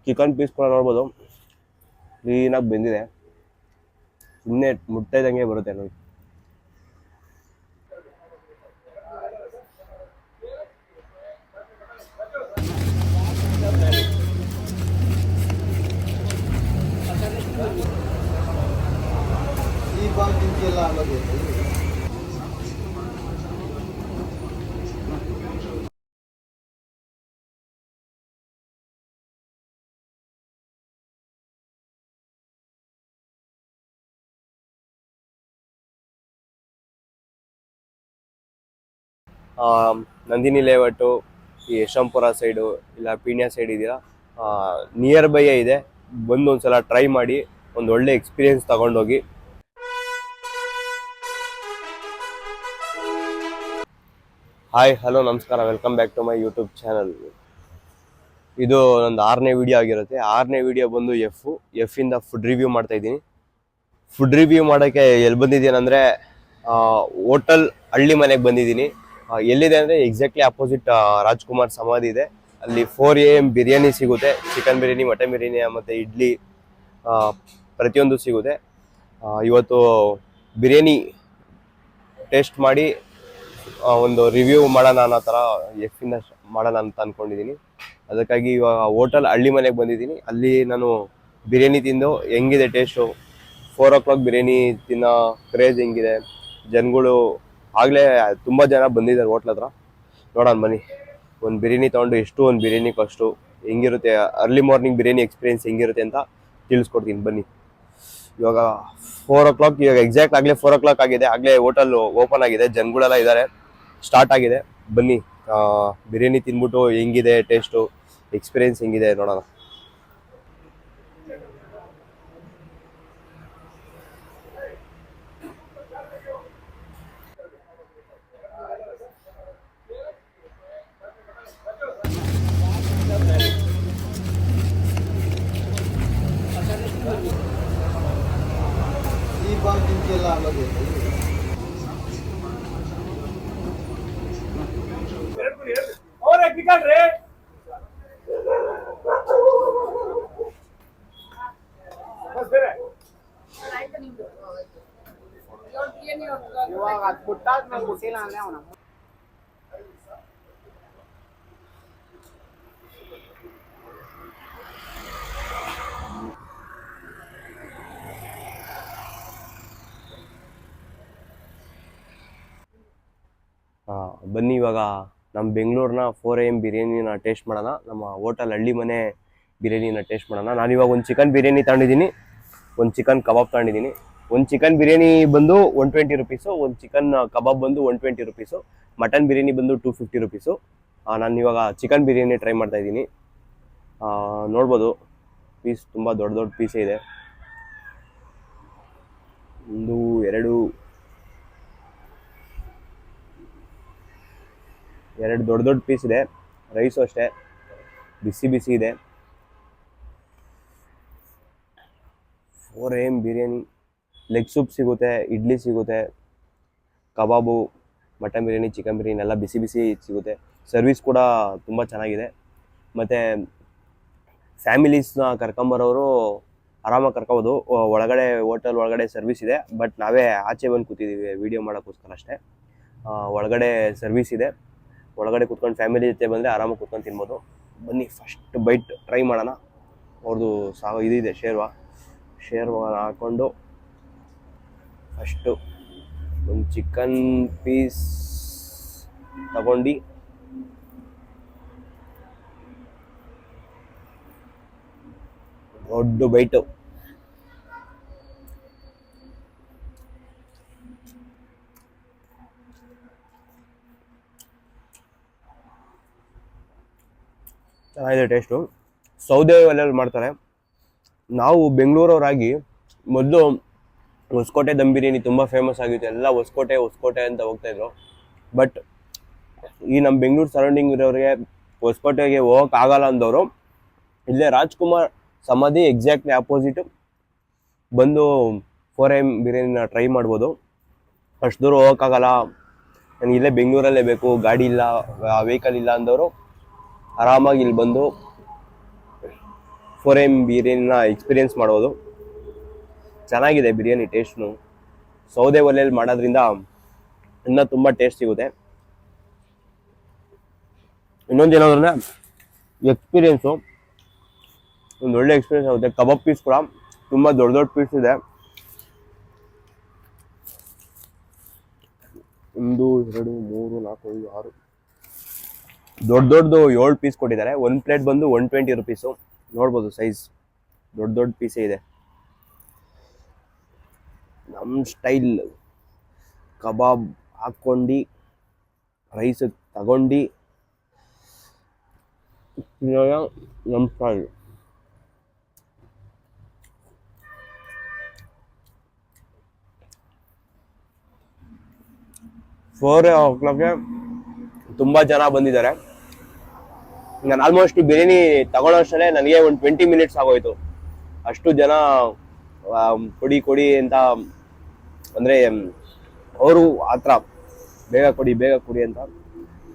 Chicken piece ಕೂಡ ನೋಡ್ಬೋದು ಕ್ಲೀನಾಗಿ ಬೆಂದಿದೆ. ಸುಮ್ಮನೆ ಮುಟ್ತಾ ಇದ್ದಂಗೆ ಬರುತ್ತೆ ನೋಡಿ. ನಂದಿನಿ ಲೇಔಟು, ಈ ಯಶವಂತಪುರ ಸೈಡು ಇಲ್ಲ ಪೀಣ್ಯ ಸೈಡ್ ಇದೆಯಾ, ನಿಯರ್ ಬೈ ಇದೆ. ಬಂದು ಒಂದ್ಸಲ ಟ್ರೈ ಮಾಡಿ, ಒಂದು ಒಳ್ಳೆ ಎಕ್ಸ್ಪೀರಿಯನ್ಸ್ ತಗೊಂಡೋಗಿ. ಹಾಯ್ ಹಲೋ ನಮಸ್ಕಾರ, welcome back to my YouTube channel. ಇದು ಒಂದು 6ನೇ ವಿಡಿಯೋ ಆಗಿರುತ್ತೆ. 6ನೇ ವಿಡಿಯೋ ಬಂದು ಎಫ್ ಇಂದ ಫುಡ್ ರಿವ್ಯೂ ಮಾಡ್ತಾ ಇದ್ದೀನಿ. ಫುಡ್ ರಿವ್ಯೂ ಮಾಡೋಕ್ಕೆ ಎಲ್ಲಿ ಬಂದಿದ್ದೀನಿ ಅಂದರೆ ಹೋಟೆಲ್ ಹಳ್ಳಿ ಮನೆಗೆ ಬಂದಿದ್ದೀನಿ. ಎಲ್ಲಿದೆ ಅಂದರೆ ಎಕ್ಸಾಕ್ಟ್ಲಿ ಅಪೋಸಿಟ್ ರಾಜ್ಕುಮಾರ್ ಸಮಾಧಿ ಇದೆ. ಅಲ್ಲಿ 4 AM ಬಿರಿಯಾನಿ ಸಿಗುತ್ತೆ. ಚಿಕನ್ ಬಿರಿಯಾನಿ, ಮಟನ್ ಬಿರಿಯಾನಿ ಮತ್ತು ಇಡ್ಲಿ ಪ್ರತಿಯೊಂದು ಸಿಗುತ್ತೆ. ಇವತ್ತು ಬಿರಿಯಾನಿ ಟೇಸ್ಟ್ ಮಾಡಿ ಒಂದು ರಿವ್ಯೂ ಮಾಡೋಣ ಅನ್ನೋ ಥರ ಎಫಿಂದ ಮಾಡೋಣ ಅಂತ ಅಂದ್ಕೊಂಡಿದ್ದೀನಿ. ಅದಕ್ಕಾಗಿ ಇವಾಗ ಹೋಟೆಲ್ ಹಳ್ಳಿ ಮನೆಗೆ ಬಂದಿದ್ದೀನಿ. ಅಲ್ಲಿ ನಾನು ಬಿರಿಯಾನಿ ತಿಂದು ಹೆಂಗಿದೆ ಟೇಸ್ಟು, 4 o'clock ಬಿರಿಯಾನಿ ತಿನ್ನೋ ಕ್ರೇಜ್ ಹೆಂಗಿದೆ, ಜನಗಳು ಆಗಲೇ ತುಂಬ ಜನ ಬಂದಿದ್ದಾರೆ ಹೋಟ್ಲ್ ಹತ್ರ. ನೋಡೋಣ ಬನ್ನಿ, ಒಂದು ಬಿರಿಯಾನಿ ತೊಗೊಂಡು ಎಷ್ಟು ಒಂದು ಬಿರಿಯಾನಿ ಕಾಸ್ಟು ಹೆಂಗಿರುತ್ತೆ, ಅರ್ಲಿ ಮಾರ್ನಿಂಗ್ ಬಿರಿಯಾನಿ ಎಕ್ಸ್ಪೀರಿಯನ್ಸ್ ಹೆಂಗಿರುತ್ತೆ ಅಂತ ತಿಳಿಸ್ಕೊಡ್ತೀನಿ ಬನ್ನಿ. ಇವಾಗ 4 o'clock, ಇವಾಗ ಎಕ್ಸಾಕ್ಟ್ ಆಗಲೇ 4 o'clock ಆಗಿದೆ. ಆಗಲೇ ಹೋಟೆಲ್ ಓಪನ್ ಆಗಿದೆ, ಜನಗಳೆಲ್ಲ ಇದ್ದಾರೆ, ಸ್ಟಾರ್ಟ್ ಆಗಿದೆ. ಬನ್ನಿ ಬಿರಿಯಾನಿ ತಿಂದ್ಬಿಟ್ಟು ಹೆಂಗಿದೆ ಟೇಸ್ಟು, ಎಕ್ಸ್ಪೀರಿಯನ್ಸ್ ಹೆಂಗಿದೆ ನೋಡೋಣ. ಬನ್ನಿ ಇವಾಗ ನಮ್ಮ ಬೆಂಗಳೂರಿನ 4 AM ಬಿರಿಯಾನಿನ ಟೇಸ್ಟ್ ಮಾಡೋಣ. ನಮ್ಮ ಹೋಟೆಲ್ ಹಳ್ಳಿ ಮನೆ ಬಿರಿಯಾನಿನ ಟೇಸ್ಟ್ ಮಾಡೋಣ. ನಾನಿವಾಗ ಒಂದು ಚಿಕನ್ ಬಿರಿಯಾನಿ ತಗೊಂಡಿದ್ದೀನಿ, ಒಂದು ಚಿಕನ್ ಕಬಾಬ್ ತಗೊಂಡಿದ್ದೀನಿ. ಒಂದು ಚಿಕನ್ ಬಿರಿಯಾನಿ ಬಂದು 120 rupees, ಒಂದು ಚಿಕನ್ ಕಬಾಬ್ ಬಂದು 120 rupees, ಮಟನ್ ಬಿರಿಯಾನಿ ಬಂದು 250 rupees. ನಾನು ಇವಾಗ ಚಿಕನ್ ಬಿರಿಯಾನಿ ಟ್ರೈ ಮಾಡ್ತಾ ಇದ್ದೀನಿ. ನೋಡ್ಬೋದು ಪೀಸ್ ತುಂಬ ದೊಡ್ಡ ದೊಡ್ಡ ಪೀಸೇ ಇದೆ. 1 2 ದೊಡ್ಡ ದೊಡ್ಡ ಪೀಸ್ ಇದೆ. ರೈಸು ಅಷ್ಟೇ ಬಿಸಿ ಬಿಸಿ ಇದೆ. 4 AM ಬಿರಿಯಾನಿ, ಲೆಗ್ ಸೂಪ್ ಸಿಗುತ್ತೆ, ಇಡ್ಲಿ ಸಿಗುತ್ತೆ, ಕಬಾಬು, ಮಟನ್ ಬಿರಿಯಾನಿ, ಚಿಕನ್ ಬಿರಿಯಾನಿ ಎಲ್ಲ ಬಿಸಿ ಬಿಸಿ ಸಿಗುತ್ತೆ. ಸರ್ವಿಸ್ ಕೂಡ ತುಂಬ ಚೆನ್ನಾಗಿದೆ. ಮತ್ತು ಫ್ಯಾಮಿಲೀಸ್ನ ಕರ್ಕೊಂಬರೋರು ಆರಾಮಾಗಿ ಕರ್ಕೊಬೋದು. ಒಳಗಡೆ ಹೋಟೆಲ್ ಒಳಗಡೆ ಸರ್ವಿಸ್ ಇದೆ, ಬಟ್ ನಾವೇ ಆಚೆ ಬಂದು ಕೂತಿದ್ದೀವಿ ವೀಡಿಯೋ ಮಾಡೋಕ್ಕೋಸ್ಕರ ಅಷ್ಟೇ. ಒಳಗಡೆ ಸರ್ವಿಸ್ ಇದೆ, ಒಳಗಡೆ ಕೂತ್ಕೊಂಡು ಫ್ಯಾಮಿಲಿ ಜೊತೆ ಬಂದರೆ ಆರಾಮಾಗಿ ಕೂತ್ಕೊಂಡು ತಿನ್ಬೋದು. ಬನ್ನಿ ಫಸ್ಟ್ ಬೈಟ್ ಟ್ರೈ ಮಾಡೋಣ. ಅವ್ರದ್ದು ಇದಿದೆ ಶೇರ್ವಾ ಹಾಕ್ಕೊಂಡು ಫಸ್ಟು ಒಂದು ಚಿಕನ್ ಪೀಸ್ ತಗೊಂಡು ದೊಡ್ಡ ಬೈಟು. ಚೆನ್ನಾಗಿದೆ ಟೇಸ್ಟು. ಸೌದೆ ಒಲೆಯಲ್ಲಿ ಮಾಡ್ತಾರೆ. ನಾವು ಬೆಂಗಳೂರವರಾಗಿ ಮೊದಲು ಹೊಸಕೋಟೆ ದಮ್ ಬಿರಿಯಾನಿ ತುಂಬ ಫೇಮಸ್ ಆಗಿತ್ತು, ಎಲ್ಲ ಹೊಸಕೋಟೆ ಅಂತ ಹೋಗ್ತಾಯಿದ್ರು. ಬಟ್ ಈ ನಮ್ಮ ಬೆಂಗಳೂರು ಸರೌಂಡಿಂಗ್ ಇರೋರಿಗೆ ಹೊಸಕೋಟೆಗೆ ಹೋಗೋಕ್ಕಾಗಲ್ಲ ಅಂದವರು ಇಲ್ಲೇ ರಾಜ್ಕುಮಾರ್ ಸಮಾಧಿ ಎಕ್ಸಾಕ್ಟ್ಲಿ ಆಪೋಸಿಟು ಬಂದು 4 AM ಬಿರಿಯಾನಿನ ಟ್ರೈ ಮಾಡ್ಬೋದು. ಅಷ್ಟು ದೂರ ಹೋಗೋಕ್ಕಾಗಲ್ಲ, ನನಗೆ ಇಲ್ಲೇ ಬೆಂಗಳೂರಲ್ಲೇ ಬೇಕು, ಗಾಡಿ ಇಲ್ಲ, ವೆಹಿಕಲ್ ಇಲ್ಲ ಅಂದವರು ಆರಾಮಾಗಿ ಇಲ್ಲಿ ಬಂದು 4M ಬಿರಿಯಾನಿನ ಎಕ್ಸ್ಪೀರಿಯೆನ್ಸ್ ಮಾಡ್ಬೋದು. ಚೆನ್ನಾಗಿದೆ ಬಿರಿಯಾನಿ ಟೇಸ್ಟ್ನು. ಸೌದೆ ಒಲೆಯಲ್ಲಿ ಮಾಡೋದ್ರಿಂದ ಇನ್ನೂ ತುಂಬ ಟೇಸ್ಟ್ ಸಿಗುತ್ತೆ. ಇನ್ನೊಂದು ಏನಂದ್ರೆ ಎಕ್ಸ್ಪೀರಿಯೆನ್ಸು ಒಂದು ಒಳ್ಳೆ ಎಕ್ಸ್ಪೀರಿಯೆನ್ಸ್ ಆಗುತ್ತೆ. ಕಬಾಬ್ ಪೀಸ್ ಕೂಡ ತುಂಬ ದೊಡ್ಡ ದೊಡ್ಡ ಪೀಸ್ ಇದೆ. 1 2 3 4 5 6 ದೊಡ್ಡದು 7 ಪೀಸ್ ಕೊಟ್ಟಿದ್ದಾರೆ. ಒಂದು ಪ್ಲೇಟ್ ಬಂದು 120 ರುಪೀಸು. ನೋಡ್ಬೋದು ಸೈಜ್ ದೊಡ್ಡ ಪೀಸೇ ಇದೆ. ನಮ್ಮ ಸ್ಟೈಲ್ ಕಬಾಬ್ ಹಾಕ್ಕೊಂಡು ರೈಸ್ ತಗೊಂಡು ನಮ್ಮ ಸ್ಟೈಲ್. ಫೋರ್ ಓ ಕ್ಲಾಕ್ಗೆ ತುಂಬ ಜನ ಬಂದಿದ್ದಾರೆ. ನಾನು ಆಲ್ಮೋಸ್ಟ್ ಬಿರಿಯಾನಿ ತಗೊಳ್ಳೋಷ್ಟೇ ನನಗೆ ಒಂದು 20 ಮಿನಿಟ್ಸ್ ಆಗೋಯ್ತು. ಅಷ್ಟು ಜನ ಕೊಡಿ ಅಂತ ಅಂದರೆ ಅವರು ಆ ಥರ ಬೇಗ ಕೊಡಿ ಅಂತ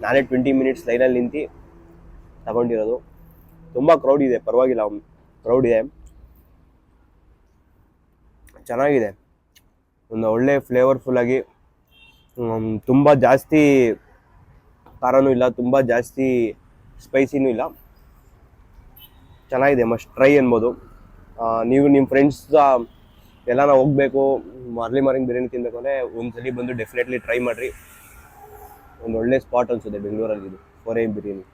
ನಾನೇ 20 ಮಿನಿಟ್ಸ್ ಲೈನಲ್ಲಿ ನಿಂತು ತಗೊಂಡಿರೋದು. ತುಂಬ ಕ್ರೌಡ್ ಇದೆ, ಪರವಾಗಿಲ್ಲ, ಕ್ರೌಡ್ ಇದೆ, ಚೆನ್ನಾಗಿದೆ. ಒಂದು ಒಳ್ಳೆ ಫ್ಲೇವರ್ಫುಲ್ಲಾಗಿ, ತುಂಬ ಜಾಸ್ತಿ ಖಾರನೂ ಇಲ್ಲ, ತುಂಬ ಜಾಸ್ತಿ ಸ್ಪೈಸಿನೂ ಇಲ್ಲ, ಚೆನ್ನಾಗಿದೆ. ಮಸ್ಟ್ ಟ್ರೈ ಅನ್ಬೋದು. ನೀವು ನಿಮ್ಮ ಫ್ರೆಂಡ್ಸ್ ಎಲ್ಲಾನ ಹೋಗಬೇಕು, ಅರ್ಲಿ ಮಾರ್ನಿಂಗ್ ಬಿರಿಯಾನಿ ತಿನ್ನಬೇಕು ಅಂದರೆ ಒಂದ್ಸಲಿ ಬಂದು ಡೆಫಿನೆಟ್ಲಿ ಟ್ರೈ ಮಾಡಿರಿ. ಒಂದು ಒಳ್ಳೆ ಸ್ಪಾಟ್ ಅನಿಸುತ್ತೆ ಬೆಂಗಳೂರಲ್ಲಿ ಇದು 4M ಬಿರಿಯಾನಿ.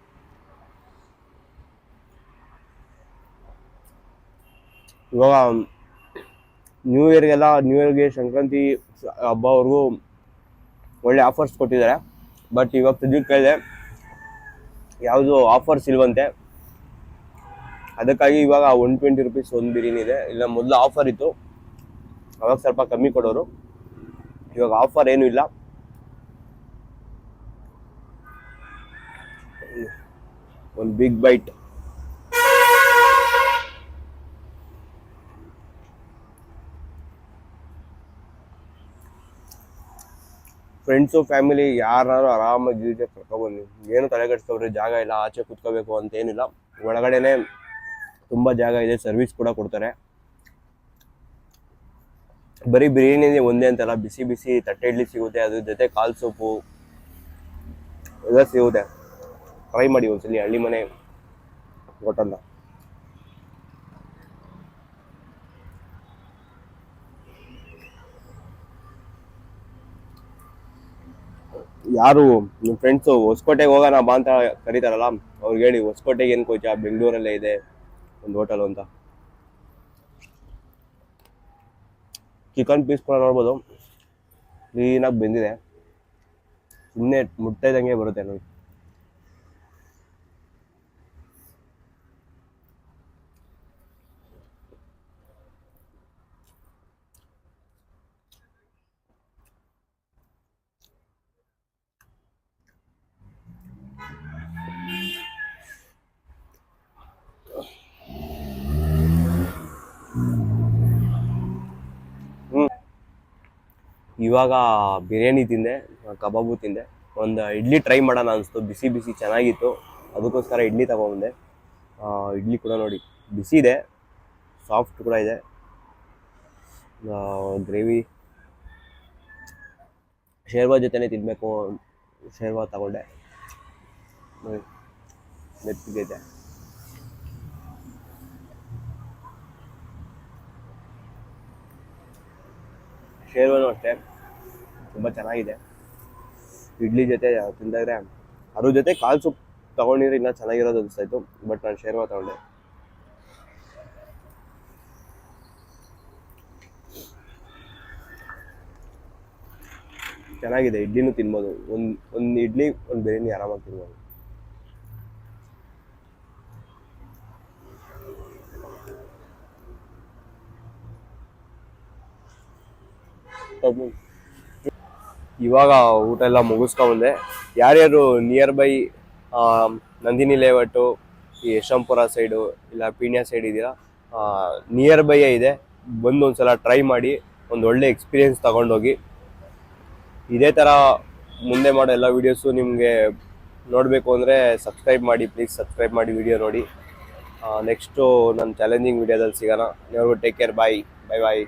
ಇವಾಗ ನ್ಯೂ ಇಯರ್ಗೆ ಸಂಕ್ರಾಂತಿ ಹಬ್ಬವರೆಗೂ ಒಳ್ಳೆ ಆಫರ್ಸ್ ಕೊಟ್ಟಿದ್ದಾರೆ. ಬಟ್ ಇವಾಗ ಸುದ್ದಿ ಕೇಳಿದೆ ಯಾವುದು ಆಫರ್ಸ್ ಇಲ್ವಂತೆ. ಅದಕ್ಕಾಗಿ ಇವಾಗ 120 ರುಪೀಸ್ ಒಂದು ಬಿರಿಯಾನಿ ಇದೆ. ಇಲ್ಲ ಮೊದಲು ಆಫರ್ ಇತ್ತು, ಅವಾಗ ಸ್ವಲ್ಪ ಕಮ್ಮಿ ಕೊಡೋರು. ಇವಾಗ ಆಫರ್ ಏನೂ ಇಲ್ಲ. ಒಂದು ಬಿಗ್ ಬೈಟ್. ಫ್ರೆಂಡ್ಸು ಫ್ಯಾಮಿಲಿ ಯಾರು ಆರಾಮಾಗಿ ಗೀಜೆ ಕರ್ಕೊಬನ್ನಿ. ಏನು ತಲೆ ಕೆಡಿಸ್ಕೊಬ್ರಿ, ಜಾಗ ಇಲ್ಲ, ಆಚೆ ಕೂತ್ಕೋಬೇಕು ಅಂತ ಏನಿಲ್ಲ. ಒಳಗಡೆನೆ ತುಂಬ ಜಾಗ ಇದೆ, ಸರ್ವಿಸ್ ಕೂಡ ಕೊಡ್ತಾರೆ. ಬರೀ ಬಿರಿಯಾನಿ ಒಂದೇ ಅಂತಲ್ಲ, ಬಿಸಿ ತಟ್ಟೆ ಇಡ್ಲಿ ಸಿಗುತ್ತೆ, ಅದ್ರ ಜೊತೆ ಕಾಲ್ ಸೊಪ್ಪು ಎಲ್ಲ ಸಿಗುತ್ತೆ. ಟ್ರೈ ಮಾಡಿ ಒಂದ್ಸಲಿ ಹಳ್ಳಿ ಮನೆ ಹೋಟೆಲ್ನ. ಯಾರು ನಿಮ್ಮ ಫ್ರೆಂಡ್ಸು ಹೊಸಕೋಟೆಗೆ ಹೋಗೋಣ ಬಾ ಅಂತ ಕರೀತಾರಲ್ಲ, ಅವ್ರಿಗೆ ಹೇಳಿ ಹೊಸಕೋಟೆಗೆ ಏನು ಕೋಚ, ಬೆಂಗಳೂರಲ್ಲೇ ಇದೆ ಒಂದು ಹೋಟೆಲ್ ಅಂತ. ಚಿಕನ್ ಪೀಸ್ ಕೂಡ ನೋಡ್ಬೋದು, ಕ್ಲೀನಾಗಿ ಬೆಂದಿದೆ, ಸುಮ್ಮನೆ ಮುಟ್ತಾ ಇದ್ದಂಗೆ ಬರುತ್ತೆ ನೋಡಿ. ಇವಾಗ ಬಿರಿಯಾನಿ ತಿಂದೆ, ಕಬಾಬು ತಿಂದೆ, ಒಂದು ಇಡ್ಲಿ ಟ್ರೈ ಮಾಡೋಣ ಅನಿಸ್ತು. ಬಿಸಿ ಚೆನ್ನಾಗಿತ್ತು, ಅದಕ್ಕೋಸ್ಕರ ಇಡ್ಲಿ ತಗೊಂಬಂದೆ. ಇಡ್ಲಿ ಕೂಡ ನೋಡಿ ಬಿಸಿ ಇದೆ, ಸಾಫ್ಟ್ ಕೂಡ ಇದೆ. ಗ್ರೇವಿ ಶೇರ್ವಾ ಜೊತೆನೇ ತಿನ್ನಬೇಕು, ಶೇರ್ವಾ ತಗೊಂಡೆ ನೋಡಿ, ಮೆತ್ತಿಗಿದೆ. ಶೇರ್ವಾನು ಅಷ್ಟೇ ತುಂಬ ಚೆನ್ನಾಗಿದೆ. ಇಡ್ಲಿ ಜೊತೆ ತಿಂದಾದ್ರೆ ಅದ್ರ ಜೊತೆ ಕಾಲ್ ಸೂಪ್ ತಗೊಂಡಿದ್ರೆ ಇನ್ನೂ ಚೆನ್ನಾಗಿರೋದು ಅನಿಸ್ತಾಯಿತ್ತು. ಬಟ್ ನಾನು ಶೇರ್ವಾ ತಗೊಂಡೆ. ಚೆನ್ನಾಗಿದೆ, ಇಡ್ಲಿನೂ ತಿನ್ಬೋದು. ಒಂದು ಇಡ್ಲಿ ಒಂದು ಬಿರಿಯಾನಿ ಆರಾಮಾಗಿ ತಿನ್ಬೋದು. ಇವಾಗ ಊಟ ಎಲ್ಲ ಮುಗಿಸ್ಕೊಂಬಂದೆ. ಯಾರ್ಯಾರು ನಿಯರ್ ಬೈ ನಂದಿನಿ ಲೇಔಟು, ಈ ಯಶವಂತಪುರ ಸೈಡು ಇಲ್ಲ ಪೀಣ್ಯ ಸೈಡ್ ಇದ್ದೀರಾ, ನಿಯರ್ ಬೈಯೇ ಇದೆ, ಬಂದು ಒಂದ್ಸಲ ಟ್ರೈ ಮಾಡಿ, ಒಂದು ಒಳ್ಳೆ ಎಕ್ಸ್ಪೀರಿಯೆನ್ಸ್ ತಗೊಂಡೋಗಿ. ಇದೇ ಥರ ಮುಂದೆ ಮಾಡೋ ಎಲ್ಲ ವೀಡಿಯೋಸು ನಿಮಗೆ ನೋಡಬೇಕು ಅಂದರೆ ಸಬ್ಸ್ಕ್ರೈಬ್ ಮಾಡಿ, ಪ್ಲೀಸ್ ಸಬ್ಸ್ಕ್ರೈಬ್ ಮಾಡಿ ವಿಡಿಯೋ ನೋಡಿ. ನೆಕ್ಸ್ಟು ನನ್ನ ಚಾಲೆಂಜಿಂಗ್ ವಿಡಿಯೋದಲ್ಲಿ ಸಿಗೋಣ. ನೀವು ಟೇಕ್ ಕೇರ್, ಬಾಯ್ ಬಾಯ್ ಬಾಯ್.